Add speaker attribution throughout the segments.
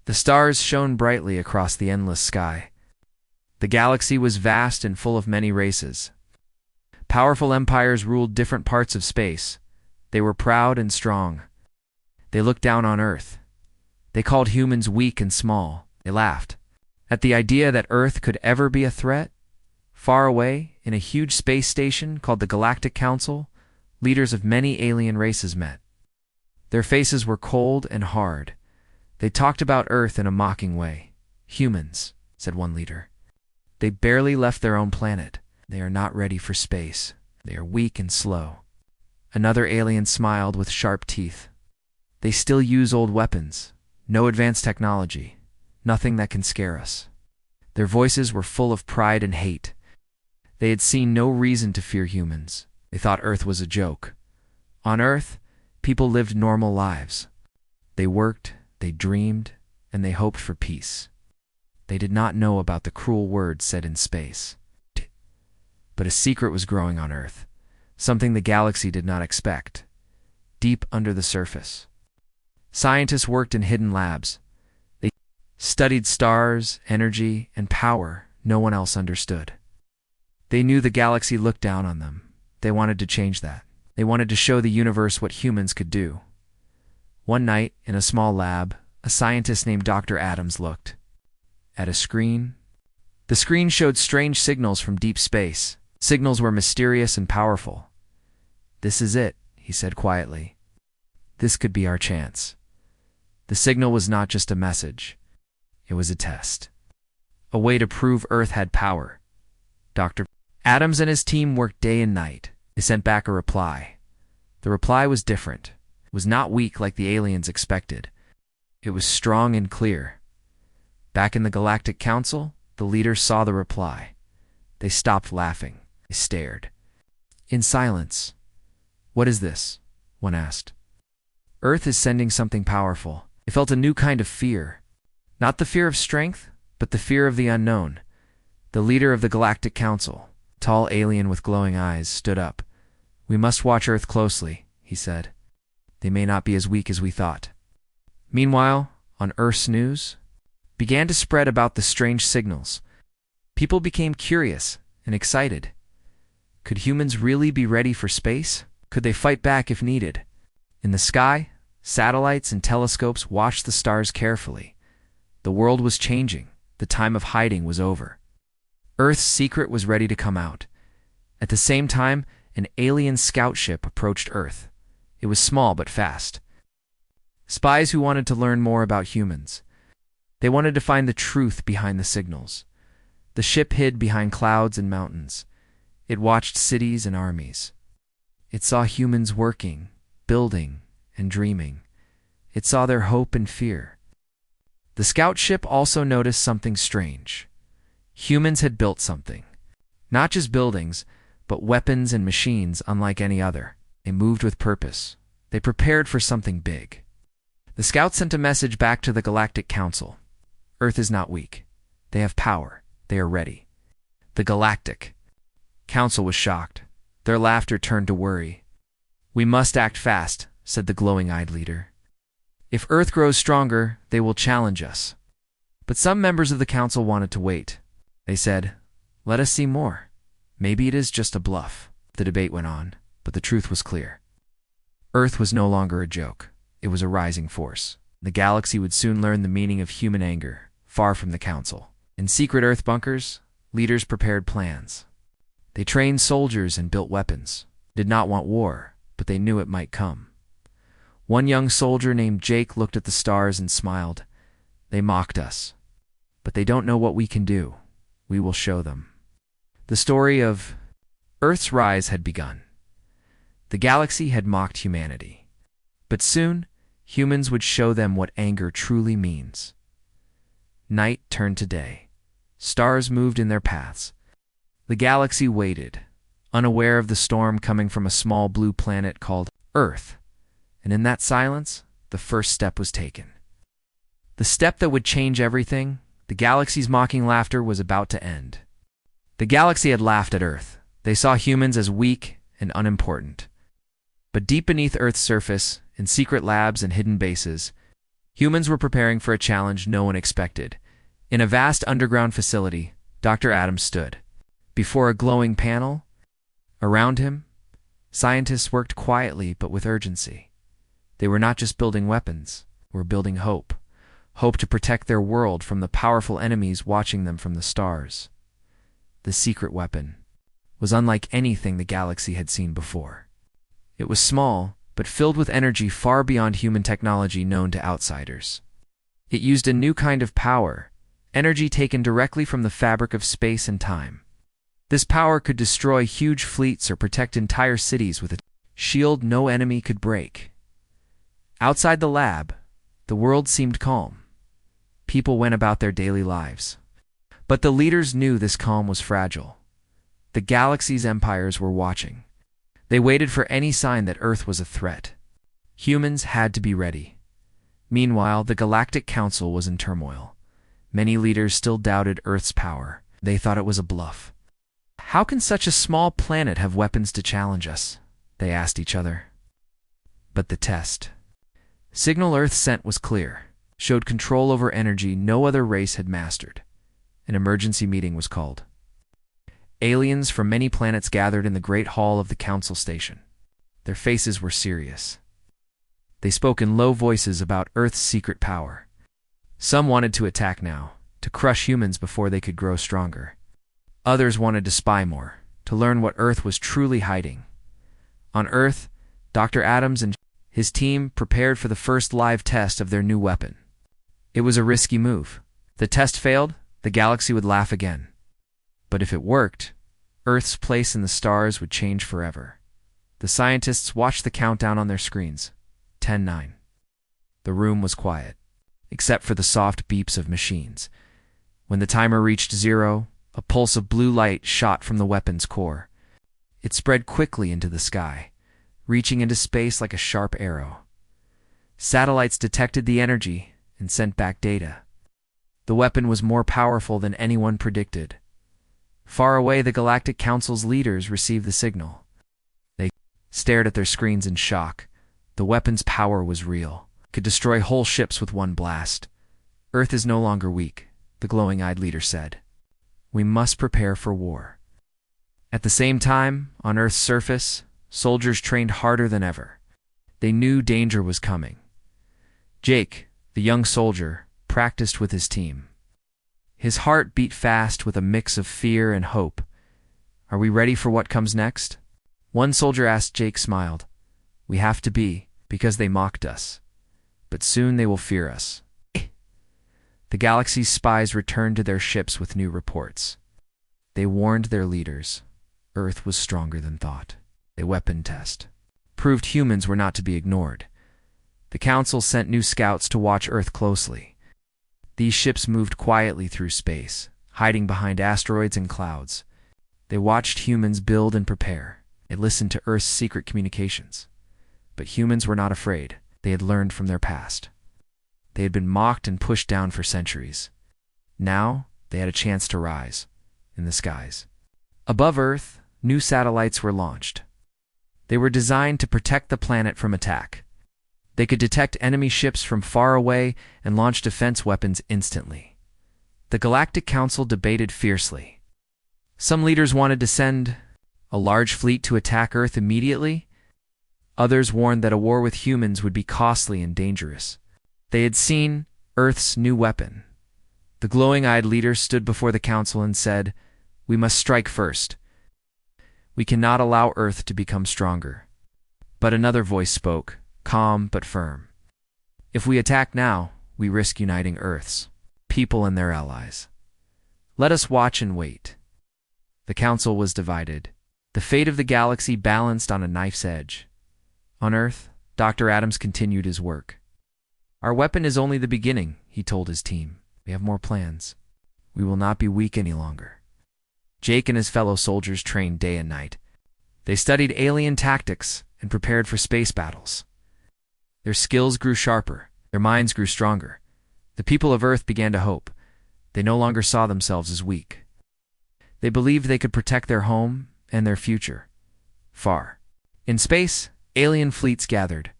Speaker 1: The stars shone brightly across the endless sky. The galaxy was vast and full of many races. Powerful empires ruled different parts of space. They were proud and strong. They looked down on Earth. They called humans weak and small. They laughed at the idea that Earth could ever be a threat. Far away, in a huge space station called the Galactic Council, leaders of many alien races met. Their faces were cold and hard. They talked about Earth in a mocking way. "Humans," said one leader. "They barely left their own planet. They are not ready for space. They are weak and slow." Another alien smiled with sharp teeth. "They still use old weapons. No advanced technology. Nothing that can scare us." Their voices were full of pride and hate. They had seen no reason to fear humans. They thought Earth was a joke. On Earth, people lived normal lives. They worked, they dreamed, and they hoped for peace. They did not know about the cruel words said in space. But a secret was growing on Earth, something the galaxy did not expect. Deep under the surface, scientists worked in hidden labs. They studied stars, energy, and power no one else understood. They knew the galaxy looked down on them. They wanted to change that. They wanted to show the universe what humans could do. One night, in a small lab, a scientist named Dr. Adams looked at a screen. The screen showed strange signals from deep space. Signals were mysterious and powerful. "This is it," he said quietly. "This could be our chance." The signal was not just a message. It was a test. A way to prove Earth had power. Dr. Adams and his team worked day and night. They sent back a reply. The reply was different. It was not weak like the aliens expected. It was strong and clear. Back in the Galactic Council, the leaders saw the reply. They stopped laughing. They stared in silence. "What is this?" one asked. "Earth is sending something powerful." They felt a new kind of fear. Not the fear of strength, but the fear of the unknown. The leader of the Galactic Council, a tall alien with glowing eyes, stood up. "We must watch Earth closely," he said. "They may not be as weak as we thought." Meanwhile, on Earth's news began to spread about the strange signals. People became curious and excited. Could humans really be ready for space? Could they fight back if needed? In the sky, satellites and telescopes watched the stars carefully. The world was changing. The time of hiding was over. Earth's secret was ready to come out. At the same time, an alien scout ship approached Earth. It was small but fast. Spies who wanted to learn more about humans. They wanted to find the truth behind the signals. The ship hid behind clouds and mountains. It watched cities and armies. It saw humans working, building, and dreaming. It saw their hope and fear. The scout ship also noticed something strange. Humans had built something. Not just buildings, but weapons and machines unlike any other. They moved with purpose. They prepared for something big. The scouts sent a message back to the Galactic Council. Earth is not weak. They have power. They are ready. The Galactic Council was shocked. Their laughter turned to worry. "We must act fast," said the glowing-eyed leader. "If Earth grows stronger, they will challenge us." But some members of the council wanted to wait. They said, "Let us see more. Maybe it is just a bluff." The debate went on, but the truth was clear. Earth was no longer a joke. It was a rising force. The galaxy would soon learn the meaning of human anger, far from the council. In secret Earth bunkers, leaders prepared plans. They trained soldiers and built weapons. They did not want war, but they knew it might come. One young soldier named Jake looked at the stars and smiled. "They mocked us, but they don't know what we can do. We will show them." The story of Earth's rise had begun. The galaxy had mocked humanity. But soon, humans would show them what anger truly means. Night turned to day. Stars moved in their paths. The galaxy waited, unaware of the storm coming from a small blue planet called Earth. And in that silence, the first step was taken. The step that would change everything. The galaxy's mocking laughter was about to end. The galaxy had laughed at Earth. They saw humans as weak and unimportant. But deep beneath Earth's surface, in secret labs and hidden bases, Humans were preparing for a challenge no one expected. In a vast underground facility, Dr. Adams stood. Before a glowing panel, around him, scientists worked quietly but with urgency. They were not just building weapons, they were building hope. Hope to protect their world from the powerful enemies watching them from the stars. The secret weapon was unlike anything the galaxy had seen before. It was small, but filled with energy far beyond human technology known to outsiders. It used a new kind of power, energy taken directly from the fabric of space and time. This power could destroy huge fleets or protect entire cities with a shield no enemy could break. Outside the lab, the world seemed calm. People went about their daily lives. But the leaders knew this calm was fragile. The galaxy's empires were watching. They waited for any sign that Earth was a threat. Humans had to be ready. Meanwhile, the Galactic Council was in turmoil. Many leaders still doubted Earth's power. They thought it was a bluff. How can such a small planet have weapons to challenge us? They asked each other. But the test. Signal Earth sent was clear, showed control over energy no other race had mastered. An emergency meeting was called. Aliens from many planets gathered in the Great Hall of the Council Station. Their faces were serious. They spoke in low voices about Earth's secret power. Some wanted to attack now, to crush humans before they could grow stronger. Others wanted to spy more, to learn what Earth was truly hiding. On Earth, Dr. Adams and his team prepared for the first live test of their new weapon. It was a risky move. If the test failed, the galaxy would laugh again. But if it worked, Earth's place in the stars would change forever. The scientists watched the countdown on their screens. 10-9. The room was quiet, except for the soft beeps of machines. When the timer reached 0, a pulse of blue light shot from the weapon's core. It spread quickly into the sky, reaching into space like a sharp arrow. Satellites detected the energy and sent back data. The weapon was more powerful than anyone predicted. Far away, the Galactic Council's leaders received the signal. They stared at their screens in shock. The weapon's power was real. It could destroy whole ships with one blast. Earth is no longer weak, the glowing-eyed leader said. We must prepare for war. At the same time, on Earth's surface, soldiers trained harder than ever. They knew danger was coming. Jake, the young soldier, practiced with his team. His heart beat fast with a mix of fear and hope. Are we ready for what comes next? One soldier asked. Jake smiled. We have to be, because they mocked us. But soon they will fear us. The galaxy's spies returned to their ships with new reports. They warned their leaders. Earth was stronger than thought. A weapon test proved humans were not to be ignored. The Council sent new scouts to watch Earth closely. These ships moved quietly through space, hiding behind asteroids and clouds. They watched humans build and prepare. They listened to Earth's secret communications. But humans were not afraid. They had learned from their past. They had been mocked and pushed down for centuries. Now, they had a chance to rise in the skies. Above Earth, new satellites were launched. They were designed to protect the planet from attack. They could detect enemy ships from far away and launch defense weapons instantly. The Galactic Council debated fiercely. Some leaders wanted to send a large fleet to attack Earth immediately. Others warned that a war with humans would be costly and dangerous. They had seen Earth's new weapon. The glowing-eyed leader stood before the council and said, "We must strike first. We cannot allow Earth to become stronger." But another voice spoke, calm but firm. "If we attack now, we risk uniting Earth's people and their allies. Let us watch and wait." The council was divided. The fate of the galaxy balanced on a knife's edge. On Earth, Dr. Adams continued his work. "Our weapon is only the beginning," he told his team. "We have more plans. We will not be weak any longer." Jake and his fellow soldiers trained day and night. They studied alien tactics and prepared for space battles. Their skills grew sharper. Their minds grew stronger. The people of Earth began to hope. They no longer saw themselves as weak. They believed they could protect their home and their future. Far in space, alien fleets gathered.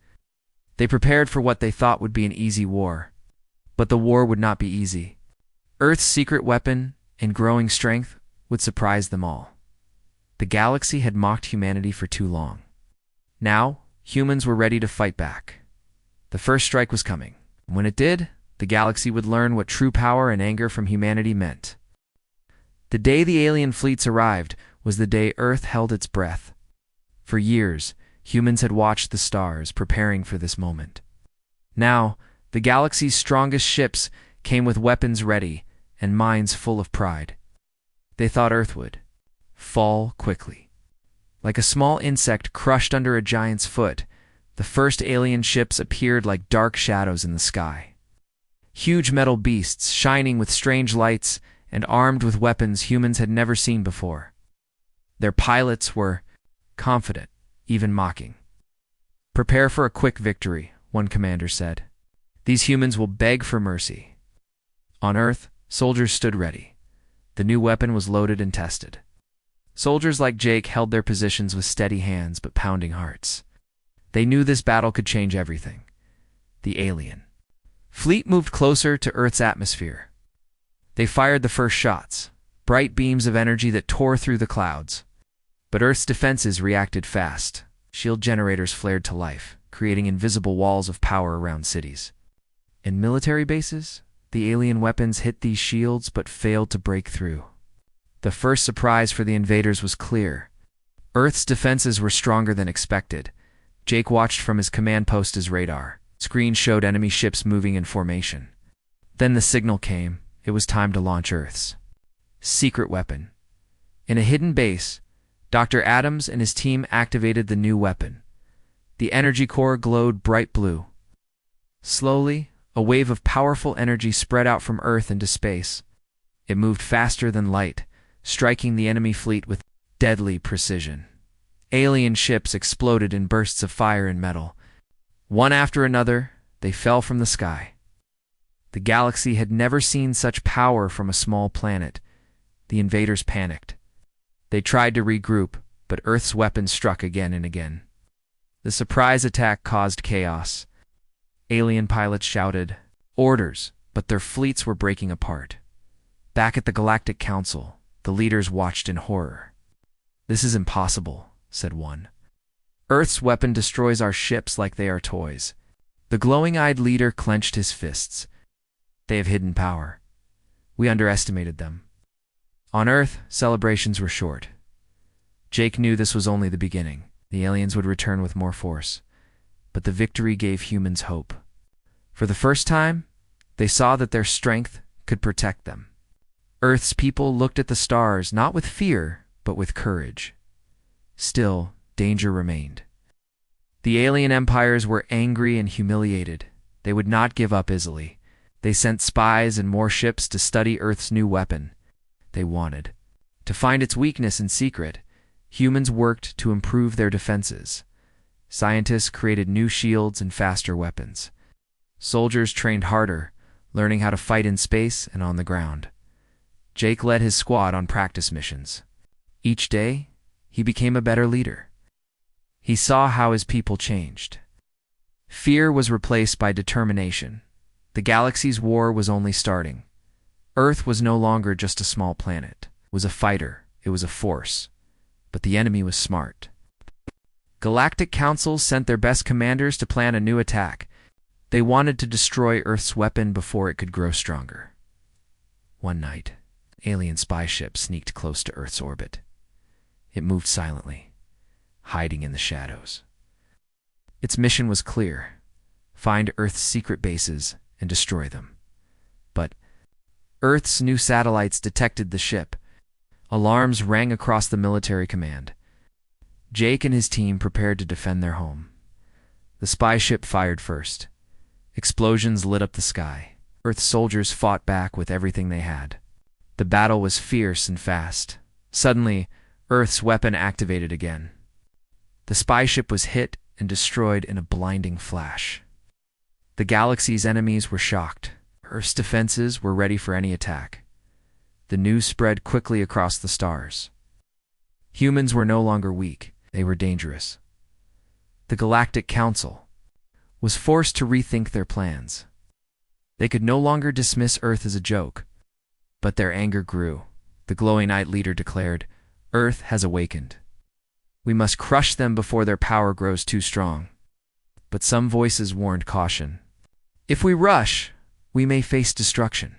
Speaker 1: They prepared for what they thought would be an easy war. But the war would not be easy. Earth's secret weapon and growing strength would surprise them all. The galaxy had mocked humanity for too long. Now, humans were ready to fight back. The first strike was coming. When it did, the galaxy would learn what true power and anger from humanity meant. The day the alien fleets arrived was the day Earth held its breath. For years, humans had watched the stars, preparing for this moment. Now, the galaxy's strongest ships came with weapons ready and minds full of pride. They thought Earth would fall quickly. Like a small insect crushed under a giant's foot, the first alien ships appeared like dark shadows in the sky. Huge metal beasts, shining with strange lights and armed with weapons humans had never seen before. Their pilots were confident, even mocking. "Prepare for a quick victory," one commander said. "These humans will beg for mercy." On Earth, soldiers stood ready. The new weapon was loaded and tested. Soldiers like Jake held their positions with steady hands but pounding hearts. They knew this battle could change everything. The alien fleet moved closer to Earth's atmosphere. They fired the first shots, bright beams of energy that tore through the clouds. But Earth's defenses reacted fast. Shield generators flared to life, creating invisible walls of power around cities. In military bases, the alien weapons hit these shields but failed to break through. The first surprise for the invaders was clear. Earth's defenses were stronger than expected. Jake watched from his command post as radar. Screens showed enemy ships moving in formation. Then the signal came. It was time to launch Earth's secret weapon. In a hidden base, Dr. Adams and his team activated the new weapon. The energy core glowed bright blue. Slowly, a wave of powerful energy spread out from Earth into space. It moved faster than light, striking the enemy fleet with deadly precision. Alien ships exploded in bursts of fire and metal. One after another, they fell from the sky. The galaxy had never seen such power from a small planet. The invaders panicked. They tried to regroup, but Earth's weapons struck again and again. The surprise attack caused chaos. Alien pilots shouted orders, but their fleets were breaking apart. Back at the Galactic Council, the leaders watched in horror. "This is impossible," said one. "Earth's weapon destroys our ships like they are toys." The glowing-eyed leader clenched his fists. "They have hidden power. We underestimated them." On Earth, celebrations were short. Jake knew this was only the beginning. The aliens would return with more force. But the victory gave humans hope. For the first time, they saw that their strength could protect them. Earth's people looked at the stars not with fear, but with courage. Still, danger remained. The alien empires were angry and humiliated. They would not give up easily. They sent spies and more ships to study Earth's new weapon. They wanted to find its weakness in secret. Humans worked to improve their defenses. Scientists created new shields and faster weapons. Soldiers trained harder, learning how to fight in space and on the ground. Jake led his squad on practice missions. Each day, he became a better leader. He saw how his people changed. Fear was replaced by determination. The galaxy's war was only starting. Earth was no longer just a small planet. It was a fighter. It was a force. But the enemy was smart. Galactic councils sent their best commanders to plan a new attack. They wanted to destroy Earth's weapon before it could grow stronger. One night, an alien spy ship sneaked close to Earth's orbit. It moved silently, hiding in the shadows. Its mission was clear: find Earth's secret bases and destroy them. But Earth's new satellites detected the ship. Alarms rang across the military command. Jake and his team prepared to defend their home. The spy ship fired first. Explosions lit up the sky. Earth's soldiers fought back with everything they had. The battle was fierce and fast. Suddenly, Earth's weapon activated again. The spy ship was hit and destroyed in a blinding flash. The galaxy's enemies were shocked. Earth's defenses were ready for any attack. The news spread quickly across the stars. Humans were no longer weak. They were dangerous. The Galactic Council was forced to rethink their plans. They could no longer dismiss Earth as a joke, but their anger grew. The glowing-eyed leader declared, "Earth has awakened. We must crush them before their power grows too strong." But some voices warned caution. "If we rush, we may face destruction.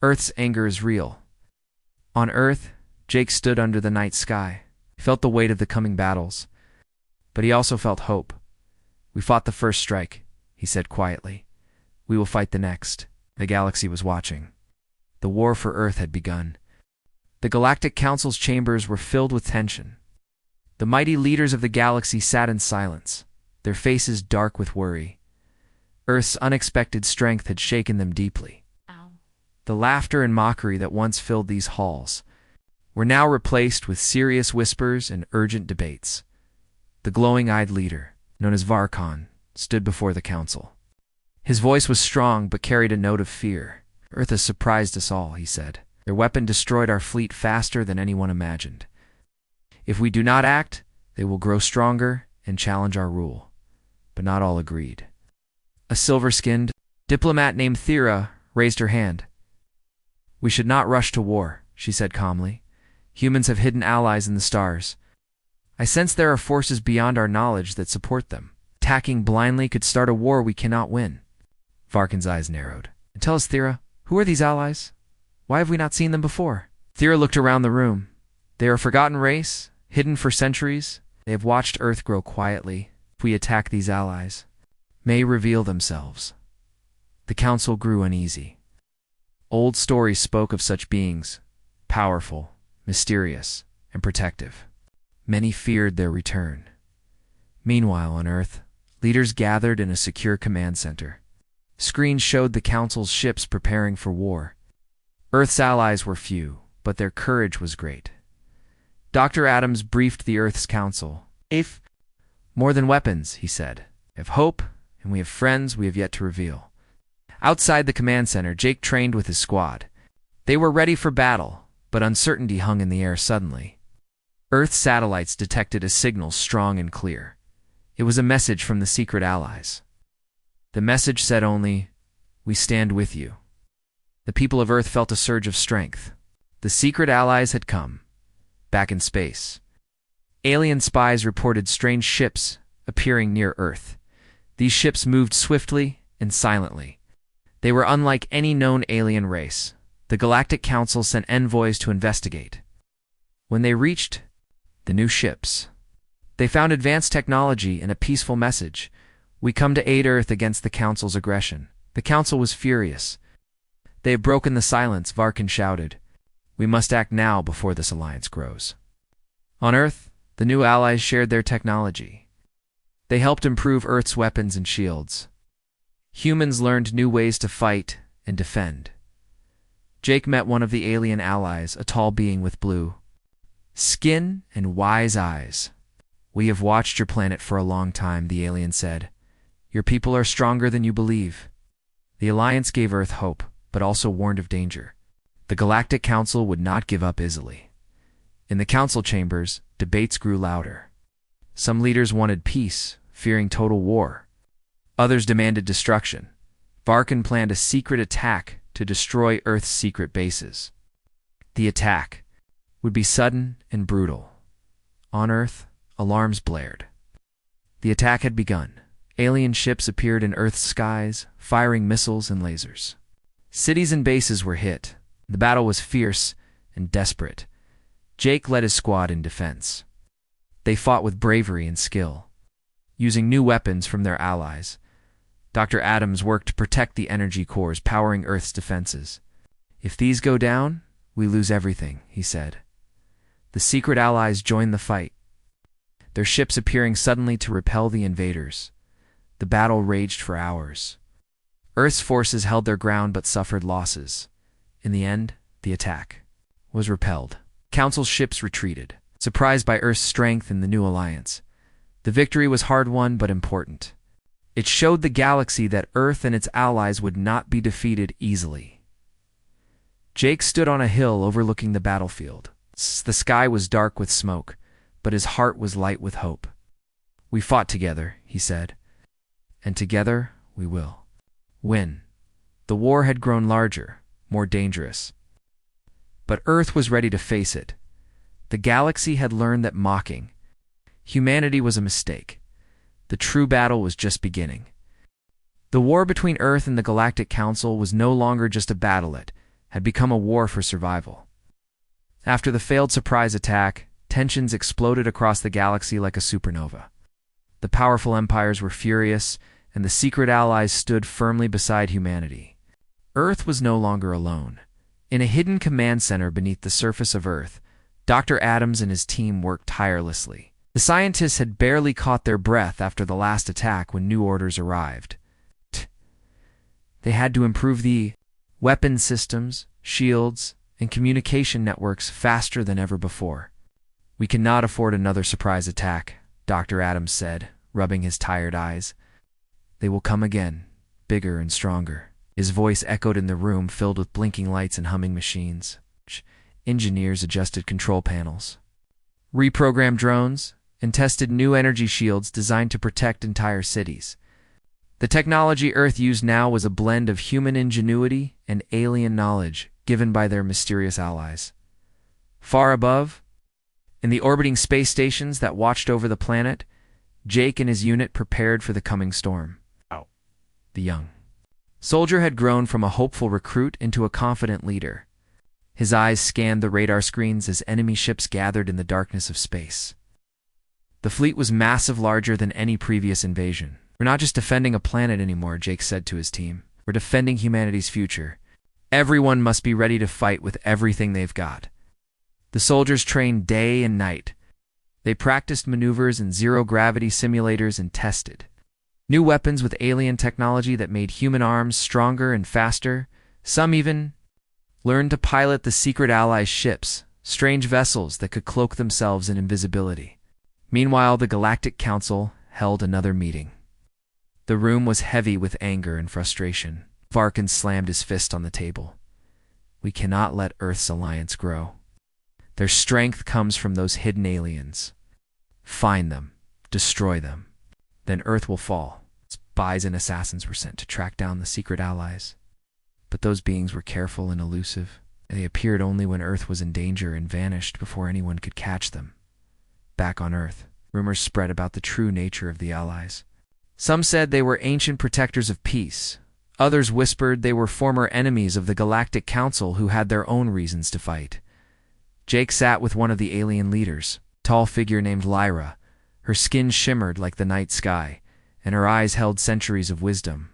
Speaker 1: Earth's anger is real." On Earth, Jake stood under the night sky. He felt the weight of the coming battles, but he also felt hope. "We fought the first strike," he said quietly. "We will fight the next." The galaxy was watching. The war for Earth had begun. The Galactic Council's chambers were filled with tension. The mighty leaders of the galaxy sat in silence, their faces dark with worry. Earth's unexpected strength had shaken them deeply.
Speaker 2: Ow.
Speaker 1: The laughter and mockery that once filled these halls were now replaced with serious whispers and urgent debates. The glowing-eyed leader, known as Varkon, stood before the council. His voice was strong but carried a note of fear. "Earth has surprised us all," he said. "Their weapon destroyed our fleet faster than anyone imagined. If we do not act, they will grow stronger and challenge our rule." But not all agreed. A silver-skinned diplomat named Thera raised her hand. "We should not rush to war," she said calmly. "Humans have hidden allies in the stars. I sense there are forces beyond our knowledge that support them. Attacking blindly could start a war we cannot win." Varkon's eyes narrowed. "Tell us, Thera, who are these allies? Why have we not seen them before?" Thera looked around the room. "They are a forgotten race, hidden for centuries. They have watched Earth grow quietly. If we attack these allies, may reveal themselves." The council grew uneasy. Old stories spoke of such beings, powerful, mysterious, and protective. Many feared their return. Meanwhile, on Earth, leaders gathered in a secure command center. Screens showed the council's ships preparing for war. Earth's allies were few, but their courage was great. Dr. Adams briefed the Earth's council. "If more than weapons," he said. "We have hope, and we have friends we have yet to reveal." Outside the command center, Jake trained with his squad. They were ready for battle, but uncertainty hung in the air suddenly. Earth satellites detected a signal strong and clear. It was a message from the secret allies. The message said only, "We stand with you." The people of Earth felt a surge of strength. The secret allies had come, back in space. Alien spies reported strange ships appearing near Earth. These ships moved swiftly and silently. They were unlike any known alien race. The Galactic Council sent envoys to investigate. When they reached the new ships, they found advanced technology and a peaceful message. "We come to aid Earth against the Council's aggression." The Council was furious. "They have broken the silence," Varkon shouted. "We must act now before this alliance grows." On Earth, the new allies shared their technology. They helped improve Earth's weapons and shields. Humans learned new ways to fight and defend. Jake met one of the alien allies, a tall being with blue skin and wise eyes. "We have watched your planet for a long time," the alien said. "Your people are stronger than you believe." The alliance gave Earth hope, but also warned of danger. The Galactic Council would not give up easily. In the council chambers, debates grew louder. Some leaders wanted peace, fearing total war. Others demanded destruction. Varkon planned a secret attack to destroy Earth's secret bases. The attack would be sudden and brutal. On Earth, alarms blared. The attack had begun. Alien ships appeared in Earth's skies, firing missiles and lasers. Cities and bases were hit. The battle was fierce and desperate. Jake led his squad in defense. They fought with bravery and skill, using new weapons from their allies. Dr. Adams worked to protect the energy cores powering Earth's defenses. "If these go down, we lose everything," he said. The secret allies joined the fight, their ships appearing suddenly to repel the invaders. The battle raged for hours. Earth's forces held their ground but suffered losses. In the end, the attack was repelled. Council ships retreated, surprised by Earth's strength in the new alliance. The victory was hard-won but important. It showed the galaxy that Earth and its allies would not be defeated easily. Jake stood on a hill overlooking the battlefield. The sky was dark with smoke, but his heart was light with hope. "We fought together," he said, and together we will win. The war had grown larger, more dangerous. But Earth was ready to face it. The galaxy had learned that mocking humanity was a mistake. The true battle was just beginning. The war between Earth and the Galactic Council was no longer just a battle, it had become a war for survival. After the failed surprise attack, tensions exploded across the galaxy like a supernova. The powerful empires were furious, and the secret allies stood firmly beside humanity. Earth was no longer alone. In a hidden command center beneath the surface of Earth, Dr. Adams and his team worked tirelessly. The scientists had barely caught their breath after the last attack when new orders arrived. They had to improve the weapon systems, shields, and communication networks faster than ever before. "We cannot afford another surprise attack," Dr. Adams said, rubbing his tired eyes. "They will come again, bigger and stronger." His voice echoed in the room filled with blinking lights and humming machines. Engineers adjusted control panels, reprogrammed drones, and tested new energy shields designed to protect entire cities. The technology Earth used now was a blend of human ingenuity and alien knowledge given by their mysterious allies. Far above, in the orbiting space stations that watched over the planet, Jake and his unit prepared for the coming storm. The young soldier had grown from a hopeful recruit into a confident leader. His eyes scanned the radar screens as enemy ships gathered in the darkness of space. The fleet was massive, larger than any previous invasion. "We're not just defending a planet anymore," Jake said to his team. "We're defending humanity's future. Everyone must be ready to fight with everything they've got." The soldiers trained day and night. They practiced maneuvers in zero-gravity simulators and tested new weapons with alien technology that made human arms stronger and faster. Some even learned to pilot the secret allies' ships, strange vessels that could cloak themselves in invisibility. Meanwhile, the Galactic Council held another meeting. The room was heavy with anger and frustration. Varkin slammed his fist on the table. "We cannot let Earth's alliance grow. Their strength comes from those hidden aliens. Find them, destroy them. Then Earth will fall." Spies and assassins were sent to track down the secret allies. But those beings were careful and elusive. They appeared only when Earth was in danger and vanished before anyone could catch them. Back on Earth, rumors spread about the true nature of the allies. Some said they were ancient protectors of peace. Others whispered they were former enemies of the Galactic Council who had their own reasons to fight. Jake sat with one of the alien leaders, a tall figure named Lyra. Her skin shimmered like the night sky, and her eyes held centuries of wisdom.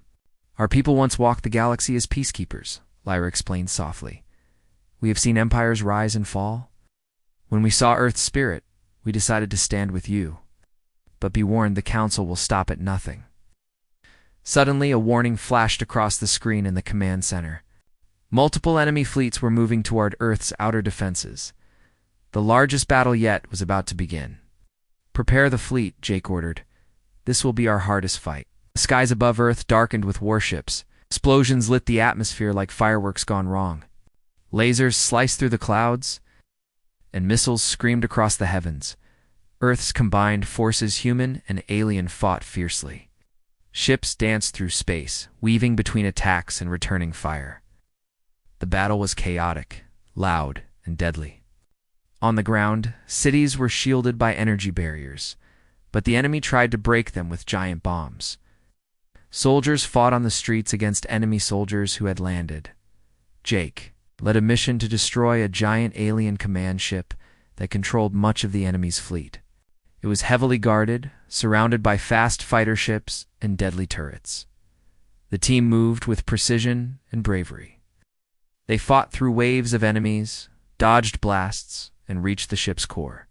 Speaker 1: "Our people once walked the galaxy as peacekeepers," Lyra explained softly. "We have seen empires rise and fall. When we saw Earth's spirit, we decided to stand with you. But be warned, the Council will stop at nothing." Suddenly, a warning flashed across the screen in the command center. Multiple enemy fleets were moving toward Earth's outer defenses. The largest battle yet was about to begin. "Prepare the fleet," Jake ordered. "This will be our hardest fight." The skies above Earth darkened with warships. Explosions lit the atmosphere like fireworks gone wrong. Lasers sliced through the clouds, and missiles screamed across the heavens. Earth's combined forces, human and alien, fought fiercely. Ships danced through space, weaving between attacks and returning fire. The battle was chaotic, loud, and deadly. On the ground, cities were shielded by energy barriers, but the enemy tried to break them with giant bombs. Soldiers fought on the streets against enemy soldiers who had landed. Jake led a mission to destroy a giant alien command ship that controlled much of the enemy's fleet. It was heavily guarded, surrounded by fast fighter ships and deadly turrets. The team moved with precision and bravery. They fought through waves of enemies, dodged blasts, and reached the ship's core.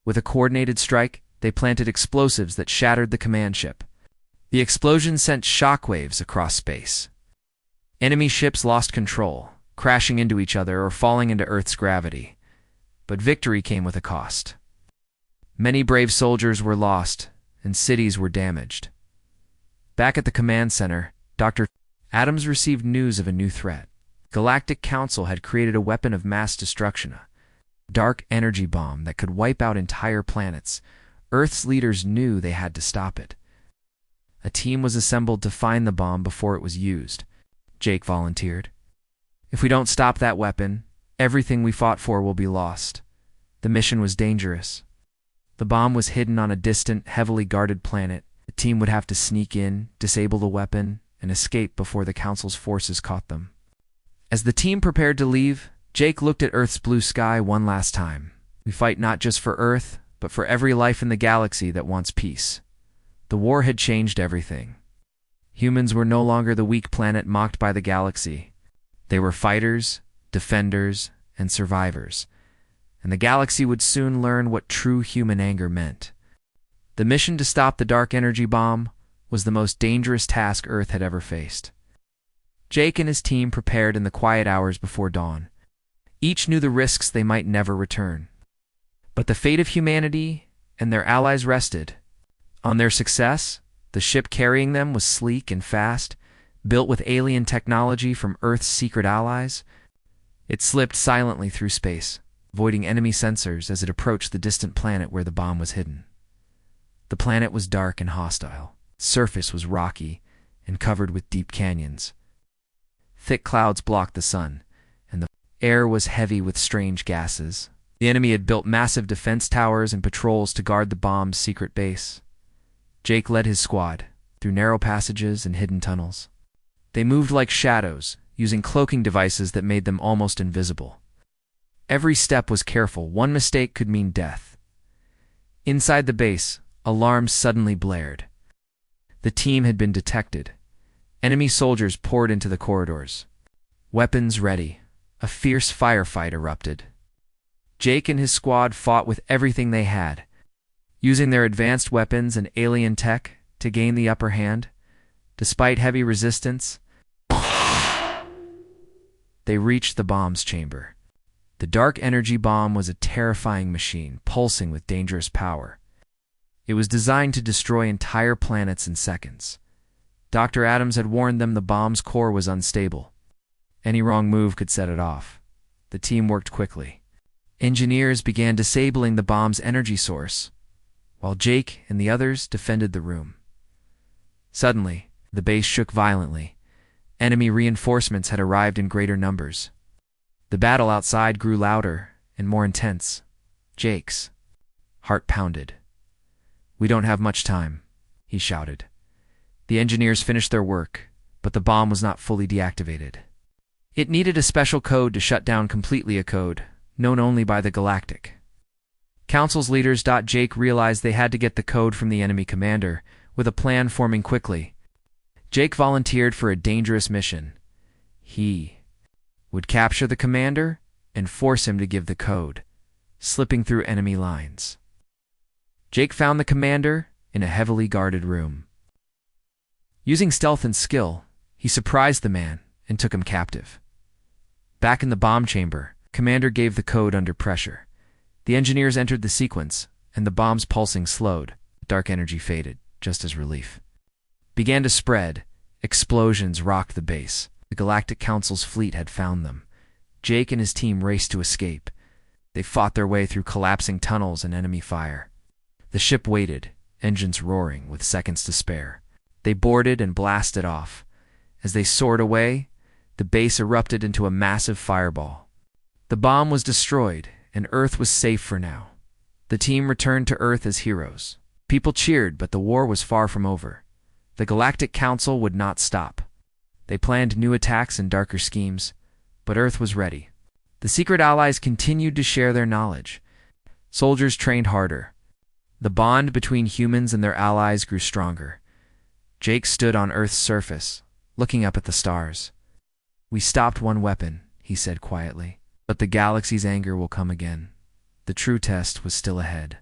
Speaker 1: With a coordinated strike, they planted explosives that shattered the command ship. The explosion sent shockwaves across space. Enemy ships lost control, crashing into each other or falling into Earth's gravity. But victory came with a cost. Many brave soldiers were lost, and cities were damaged. Back at the command center, Dr. Adams received news of a new threat. Galactic Council had created a weapon of mass destruction, a dark energy bomb that could wipe out entire planets. Earth's leaders knew they had to stop it. A team was assembled to find the bomb before it was used. Jake volunteered. If we don't stop that weapon, everything we fought for will be lost. The mission was dangerous. The bomb was hidden on a distant, heavily guarded planet. The team would have to sneak in, disable the weapon, and escape before the Council's forces caught them. As the team prepared to leave, Jake looked at Earth's blue sky one last time. We fight not just for Earth, but for every life in the galaxy that wants peace. The war had changed everything. Humans were no longer the weak planet mocked by the galaxy. They were fighters, defenders, and survivors. And the galaxy would soon learn what true human anger meant. The mission to stop the dark energy bomb was the most dangerous task Earth had ever faced. Jake and his team prepared in the quiet hours before dawn. Each knew the risks they might never return. But the fate of humanity and their allies rested on their success. The ship carrying them was sleek and fast, built with alien technology from Earth's secret allies. It slipped silently through space, avoiding enemy sensors as it approached the distant planet where the bomb was hidden. The planet was dark and hostile. Its surface was rocky and covered with deep canyons. Thick clouds blocked the sun, and the air was heavy with strange gases. The enemy had built massive defense towers and patrols to guard the bomb's secret base. Jake led his squad through narrow passages and hidden tunnels. They moved like shadows, using cloaking devices that made them almost invisible. Every step was careful. One mistake could mean death. Inside the base, alarms suddenly blared. The team had been detected. Enemy soldiers poured into the corridors. Weapons ready. A fierce firefight erupted. Jake and his squad fought with everything they had, using their advanced weapons and alien tech to gain the upper hand. Despite heavy resistance, they reached the bomb's chamber. The dark energy bomb was a terrifying machine, pulsing with dangerous power. It was designed to destroy entire planets in seconds. Dr. Adams had warned them the bomb's core was unstable. Any wrong move could set it off. The team worked quickly. Engineers began disabling the bomb's energy source, while Jake and the others defended the room. Suddenly, the base shook violently. Enemy reinforcements had arrived in greater numbers. The battle outside grew louder and more intense. Jake's heart pounded. "We don't have much time," he shouted. The engineers finished their work, but the bomb was not fully deactivated. It needed a special code to shut down completely, a code known only by the Galactic Council's leaders. Jake realized they had to get the code from the enemy commander, with a plan forming quickly. Jake volunteered for a dangerous mission. He would capture the commander and force him to give the code, slipping through enemy lines. Jake found the commander in a heavily guarded room. Using stealth and skill, he surprised the man and took him captive. Back in the bomb chamber, Commander gave the code under pressure. The engineers entered the sequence, and the bomb's pulsing slowed. Dark energy faded, just as relief began to spread. Explosions rocked the base. The Galactic Council's fleet had found them. Jake and his team raced to escape. They fought their way through collapsing tunnels and enemy fire. The ship waited, engines roaring, with seconds to spare. They boarded and blasted off. As they soared away, the base erupted into a massive fireball. The bomb was destroyed, and Earth was safe for now. The team returned to Earth as heroes. People cheered, but the war was far from over. The Galactic Council would not stop. They planned new attacks and darker schemes, but Earth was ready. The secret allies continued to share their knowledge. Soldiers trained harder. The bond between humans and their allies grew stronger. Jake stood on Earth's surface, looking up at the stars. "We stopped one weapon," he said quietly, "but the galaxy's anger will come again." The true test was still ahead.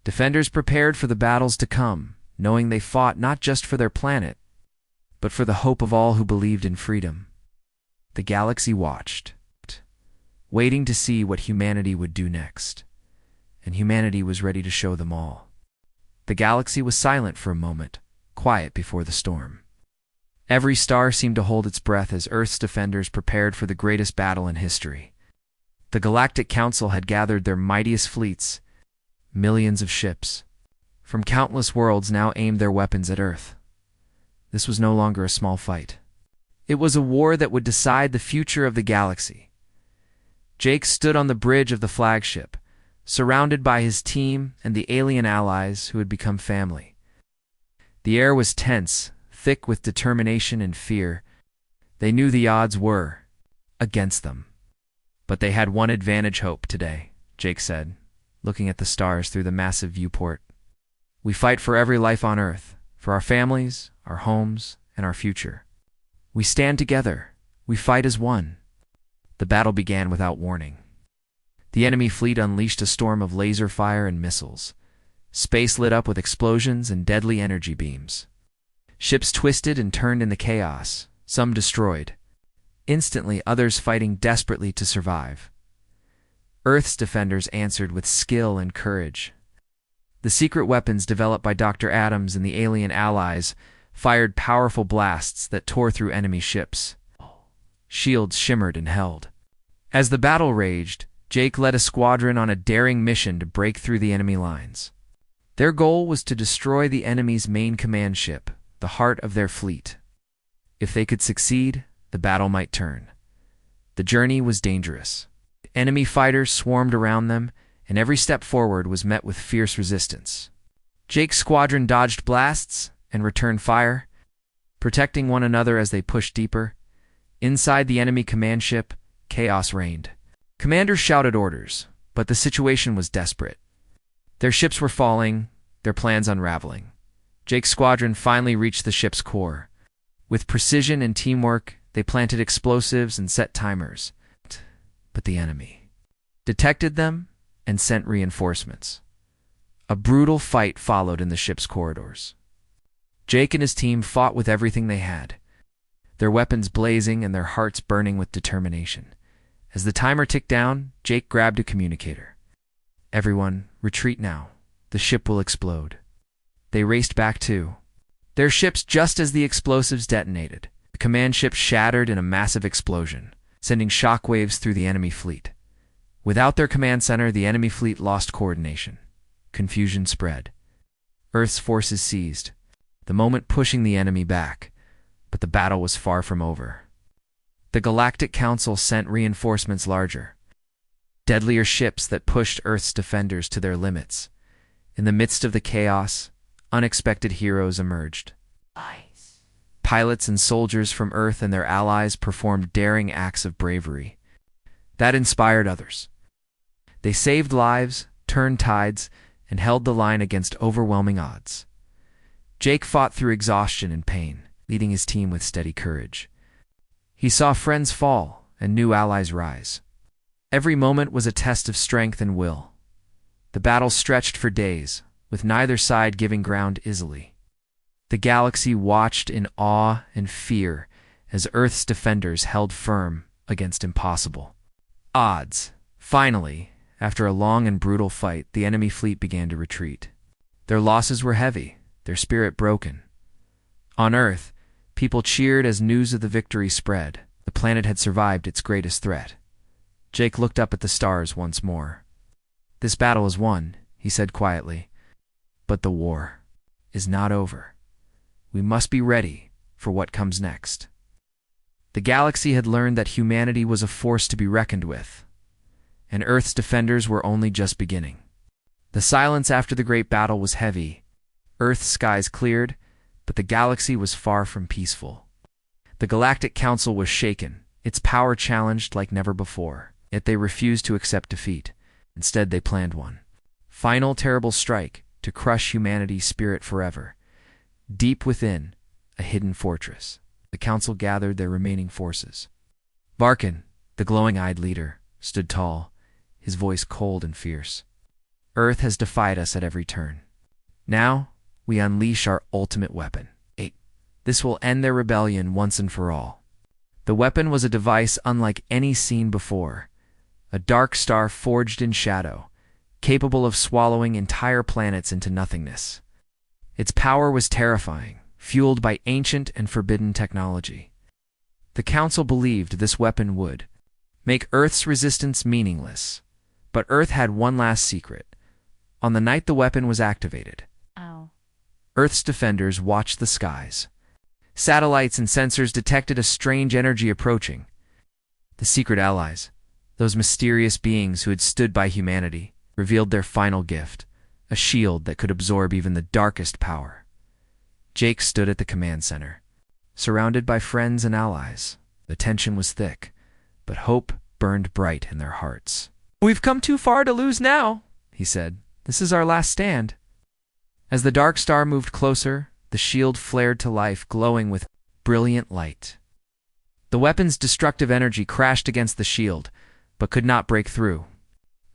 Speaker 1: Defenders prepared for the battles to come, knowing they fought not just for their planet, but for the hope of all who believed in freedom. The galaxy watched, waiting to see what humanity would do next. And humanity was ready to show them all. The galaxy was silent for a moment, quiet before the storm. Every star seemed to hold its breath as Earth's defenders prepared for the greatest battle in history. The Galactic Council had gathered their mightiest fleets, millions of ships, from countless worlds now aimed their weapons at Earth. This was no longer a small fight. It was a war that would decide the future of the galaxy. Jake stood on the bridge of the flagship, surrounded by his team and the alien allies who had become family. The air was tense, thick with determination and fear. They knew the odds were against them. But they had one advantage hope today, Jake said, looking at the stars through the massive viewport. We fight for every life on Earth, for our families, our homes, and our future. We stand together. We fight as one. The battle began without warning. The enemy fleet unleashed a storm of laser fire and missiles. Space lit up with explosions and deadly energy beams. Ships twisted and turned in the chaos, some destroyed. Instantly, others fighting desperately to survive. Earth's defenders answered with skill and courage. The secret weapons developed by Dr. Adams and the alien allies fired powerful blasts that tore through enemy ships. Shields shimmered and held. As the battle raged, Jake led a squadron on a daring mission to break through the enemy lines. Their goal was to destroy the enemy's main command ship, the heart of their fleet. If they could succeed, the battle might turn. The journey was dangerous. Enemy fighters swarmed around them, and every step forward was met with fierce resistance. Jake's squadron dodged blasts and returned fire, protecting one another as they pushed deeper. Inside the enemy command ship, chaos reigned. Commanders shouted orders, but the situation was desperate. Their ships were falling, their plans unraveling. Jake's squadron finally reached the ship's core. With precision and teamwork, they planted explosives and set timers. But the enemy detected them and sent reinforcements. A brutal fight followed in the ship's corridors. Jake and his team fought with everything they had, their weapons blazing and their hearts burning with determination. As the timer ticked down, Jake grabbed a communicator. Everyone, retreat now. The ship will explode. They raced back to their ships just as the explosives detonated. The command ship shattered in a massive explosion, sending shockwaves through the enemy fleet. Without their command center, the enemy fleet lost coordination. Confusion spread. Earth's forces seized, the moment pushing the enemy back, but the battle was far from over. The Galactic Council sent reinforcements larger, deadlier ships that pushed Earth's defenders to their limits. In the midst of the chaos, unexpected heroes emerged. Pilots and soldiers from Earth and their allies performed daring acts of bravery. That inspired others. They saved lives, turned tides, and held the line against overwhelming odds. Jake fought through exhaustion and pain, leading his team with steady courage. He saw friends fall and new allies rise. Every moment was a test of strength and will. The battle stretched for days, with neither side giving ground easily. The galaxy watched in awe and fear as Earth's defenders held firm against impossible odds. Finally, after a long and brutal fight, the enemy fleet began to retreat. Their losses were heavy, their spirit broken. On Earth, people cheered as news of the victory spread. The planet had survived its greatest threat. Jake looked up at the stars once more. This battle is won, he said quietly. But the war is not over. We must be ready for what comes next. The galaxy had learned that humanity was a force to be reckoned with, and Earth's defenders were only just beginning. The silence after the great battle was heavy. Earth's skies cleared, but the galaxy was far from peaceful. The Galactic Council was shaken, its power challenged like never before. Yet they refused to accept defeat. Instead, they planned one final terrible strike to crush humanity's spirit forever. Deep within a hidden fortress, the council gathered their remaining forces. Varkin, the glowing-eyed leader, stood tall, his voice cold and fierce. Earth has defied us at every turn. Now, we unleash our ultimate weapon. This will end their rebellion once and for all. The weapon was a device unlike any seen before. A dark star forged in shadow, capable of swallowing entire planets into nothingness. Its power was terrifying, fueled by ancient and forbidden technology. The Council believed this weapon would make Earth's resistance meaningless. But Earth had one last secret. On the night the weapon was activated, Earth's defenders watched the skies. Satellites and sensors detected a strange energy approaching. The secret allies, those mysterious beings who had stood by humanity, revealed their final gift, a shield that could absorb even the darkest power. Jake stood at the command center, surrounded by friends and allies. The tension was thick, but hope burned bright in their hearts. "We've come too far to lose now," he said. "This is our last stand." As the dark star moved closer, the shield flared to life, glowing with brilliant light. The weapon's destructive energy crashed against the shield, but could not break through.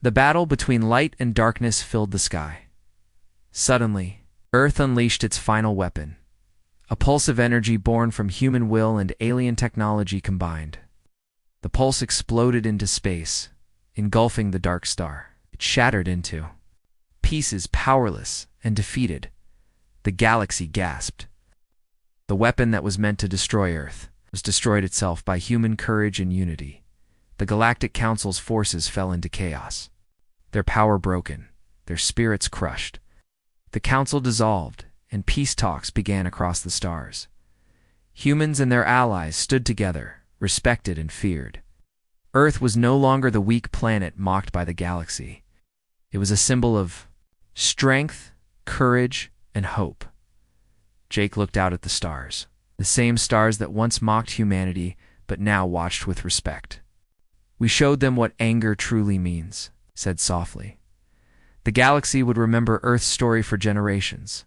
Speaker 1: The battle between light and darkness filled the sky. Suddenly, Earth unleashed its final weapon, a pulse of energy born from human will and alien technology combined. The pulse exploded into space, engulfing the dark star. It shattered into pieces, powerless and defeated. The galaxy gasped. The weapon that was meant to destroy Earth was destroyed itself by human courage and unity. The Galactic Council's forces fell into chaos, their power broken, their spirits crushed. The Council dissolved, and peace talks began across the stars. Humans and their allies stood together, respected and feared. Earth was no longer the weak planet mocked by the galaxy. It was a symbol of strength, courage, and hope. Jake looked out at the stars, the same stars that once mocked humanity but now watched with respect. "We showed them what anger truly means," said softly. The galaxy would remember Earth's story for generations,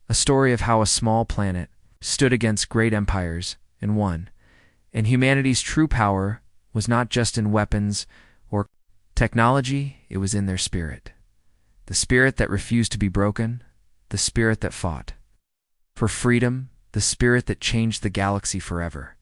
Speaker 1: a story of how a small planet stood against great empires and won, and humanity's true power was not just in weapons or technology, it was in their spirit. The spirit that refused to be broken, the spirit that fought for freedom, the spirit that changed the galaxy forever.